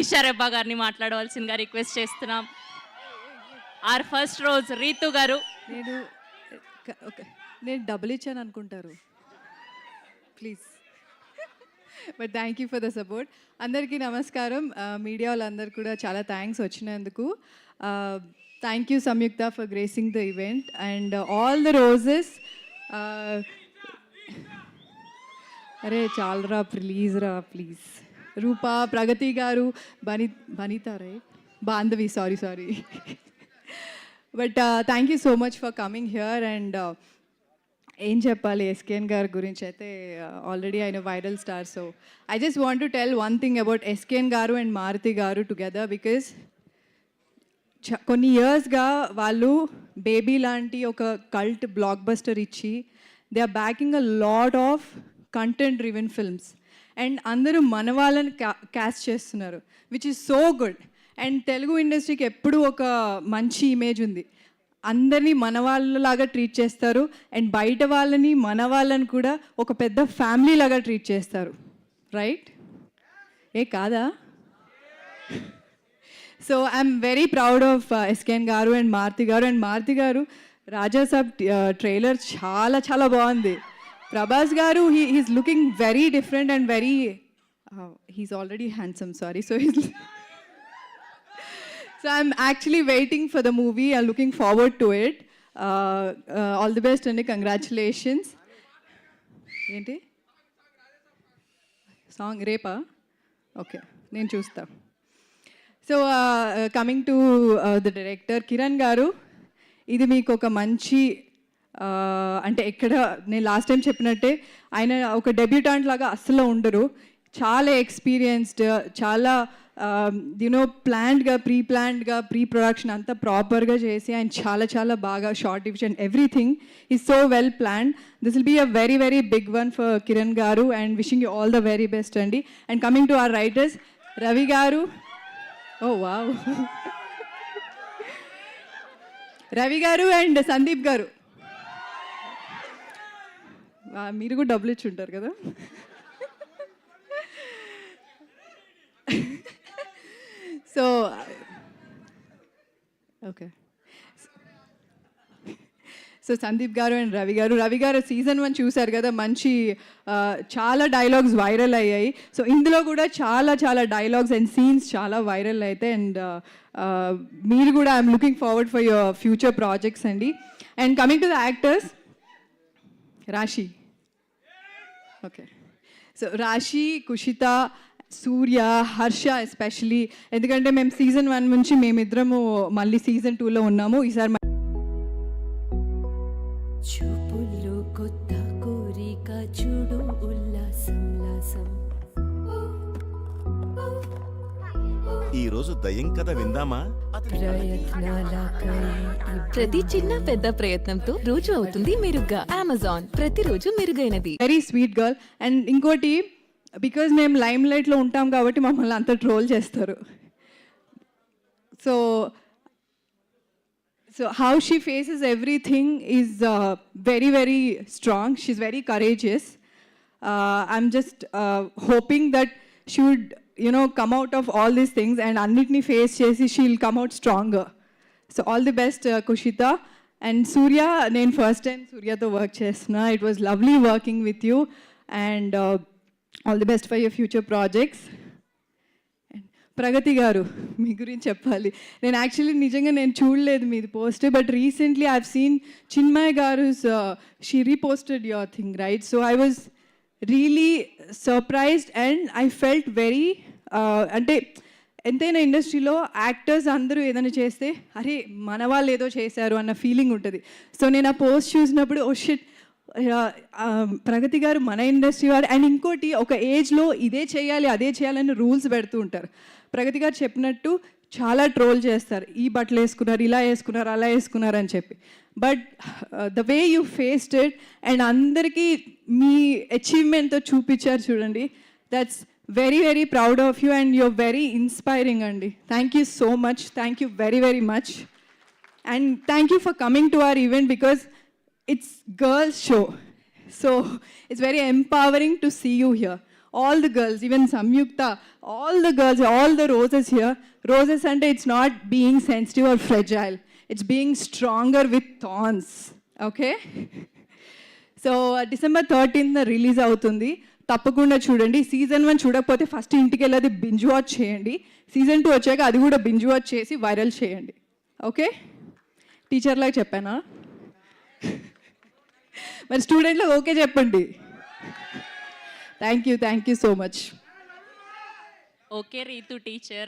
ఇషారబ్బా గారిని మాట్లాడవలసిందిగా రిక్వెస్ట్ చేస్తున్నాం. ఆర్ ఫస్ట్ రోజ్ రీతు గారు. నేను నేను డబ్బులు ఇచ్చాను అనుకుంటారు please. But thank you for the support. అందరికీ నమస్కారం. మీడియా వాళ్ళందరూ కూడా చాలా థ్యాంక్స్ వచ్చినందుకు. Thank you Samyuktha for gracing the event and all the roses. అరే చాలరా ప్లీజ్ రా please. Rupa, Pragathi garu, Banita right, Bandhavi, sorry. But thank you so much for coming here. And ఏం చెప్పాలి ఎస్కేఎన్ గారి గురించి అయితే ఆల్రెడీ ఆయన viral star. So I just want to tell one thing about SKN గారు అండ్ మారుతి గారు టుగెదర్. బికాస్ కొన్ని ఇయర్స్గా వాళ్ళు బేబీ లాంటి ఒక కల్ట్ బ్లాక్ బస్టర్ ఇచ్చి they are backing a lot of content driven films and అందరూ మన వాళ్ళని క్యాస్ట్ చేస్తున్నారు, which is so good. And Telugu ఇండస్ట్రీకి ఎప్పుడూ ఒక మంచి ఇమేజ్ ఉంది. అందరినీ మన వాళ్ళలాగా ట్రీట్ చేస్తారు అండ్ బయట వాళ్ళని మన వాళ్ళని కూడా ఒక పెద్ద ఫ్యామిలీ లాగా ట్రీట్ చేస్తారు, రైట్? ఏ కాదా? So I'm very proud of SKN గారు అండ్ మారుతి గారు. అండ్ మారుతి గారు రాజాసాబ్ ట్రైలర్ చాలా చాలా బాగుంది. ప్రభాస్ గారు he's looking very different and very he's already handsome, sorry. So I'm actually waiting for the movie. I'm looking forward to it. All the best and congratulations. ఏంటి song రేపా? Okay, నేను చూస్తా. So coming to the director Kiran గారు, ఇది మీకు ఒక మంచి అంటే ఎక్కడ నేను లాస్ట్ టైం చెప్పినట్టే ఆయన ఒక డెబ్యూటాంట్ లాగా అస్సలు ఉండరు. చాలా ఎక్స్పీరియన్స్డ్, చాలా ప్లాన్డ్గా ప్రీ ప్రొడక్షన్ అంతా ప్రాపర్గా చేసి ఆయన చాలా చాలా బాగా short division everything is so well planned. This will be a very very big one for Kiran garu and wishing you all the very best అండి. And coming to our writers Ravi garu, oh wow, Ravi గారు and Sandeep గారు, మీరు కూడా డబ్బులు ఇచ్చి ఉంటారు కదా. So okay, so Sandeep గారు అండ్ రవి గారు సీజన్ 1 చూశారు కదా, మంచి చాలా డైలాగ్స్ వైరల్ అయ్యాయి. సో ఇందులో కూడా చాలా చాలా డైలాగ్స్ అండ్ సీన్స్ చాలా వైరల్ అవుతాయి. అండ్ మీరు కూడా I'm looking forward for your future projects అండి. And coming to the actors, Rashi, okay, so Rashi, Kushitha, Surya, Harsha especially, ఎందుకంటే మేము సీజన్ 1 నుంచి మేమిద్దరము మళ్ళీ సీజన్ 2లో ఉన్నాము. ఈసారి చూపుల్లో కొత్త కోరిక చూడు ఉల్లాసం. ఈ రోజు దయ్యం కథ విందామా? ప్రతి చిన్న పెద్ద ప్రయత్నంతో రోజు అవుతుంది మెరుగ్గా. అమెజాన్, ప్రతిరోజు మెరుగైనది. Very sweet girl. అండ్ ఇంకోటి, బికాజ్ మేము లైమ్ లైట్లో ఉంటాం కాబట్టి మమ్మల్ని అంత ట్రోల్ చేస్తారు. So how she faces everything is very very strong. She's very courageous. I'm just hoping that she would come out of all these things and అన్నిటిని face చేసి she'll come out stronger. So all the best Kushita. And Surya, నేను first time సూర్యతో work చేస్తున్నా. It was lovely working with you and all the best for your future projects. ప్రగతి గారు, మీ గురించి చెప్పాలి. నేను actually నిజంగా నేను చూడలేదు మీది post, but recently I have seen Chinmayi garu she reposted your thing, right? So I was really surprised and I felt very, అంటే ఎంతైనా ఇండస్ట్రీలో యాక్టర్స్ అందరూ ఏదైనా చేస్తే అరే మన వాళ్ళు ఏదో చేశారు అన్న ఫీలింగ్ ఉంటుంది. సో నేను ఆ పోస్ట్ చూసినప్పుడు ఓ షిట్, ప్రగతి గారు మన ఇండస్ట్రీ వాడు. అండ్ ఇంకోటి, ఒక ఏజ్లో ఇదే చేయాలి అదే చేయాలని రూల్స్ పెడుతూ ఉంటారు. ప్రగతి గారు చెప్పినట్టు చాలా ట్రోల్ చేస్తారు, ఈ బట్టలు వేసుకున్నారు, ఇలా వేసుకున్నారు, అలా వేసుకున్నారు అని చెప్పి. But the way you faced it and అందరికీ మీ అచీవ్మెంట్తో చూపించారు చూడండి, that's very very proud of you and you're very inspiring andi. Thank you so much. Thank you very very much. And thank you for coming to our event because it's girls show, so it's very empowering to see you here. all the girls, even Samyukta, all the girls, all the roses here. Roses and it's not being sensitive or fragile. It's being stronger with thorns. Okay? So December 13th release అవుతుంది. తప్పకుండా చూడండి. Season 1 చూడకపోతే first ఇంటికి వెళ్ళి binge watch చేయండి. Season 2 వచ్చాక అది కూడా బింజ్ వాచ్ చేసి వైరల్ చేయండి. ఓకే? టీచర్లాగా చెప్పానా? మరి స్టూడెంట్లకు ఓకే చెప్పండి. Thank you so much. Okay Ritu teacher.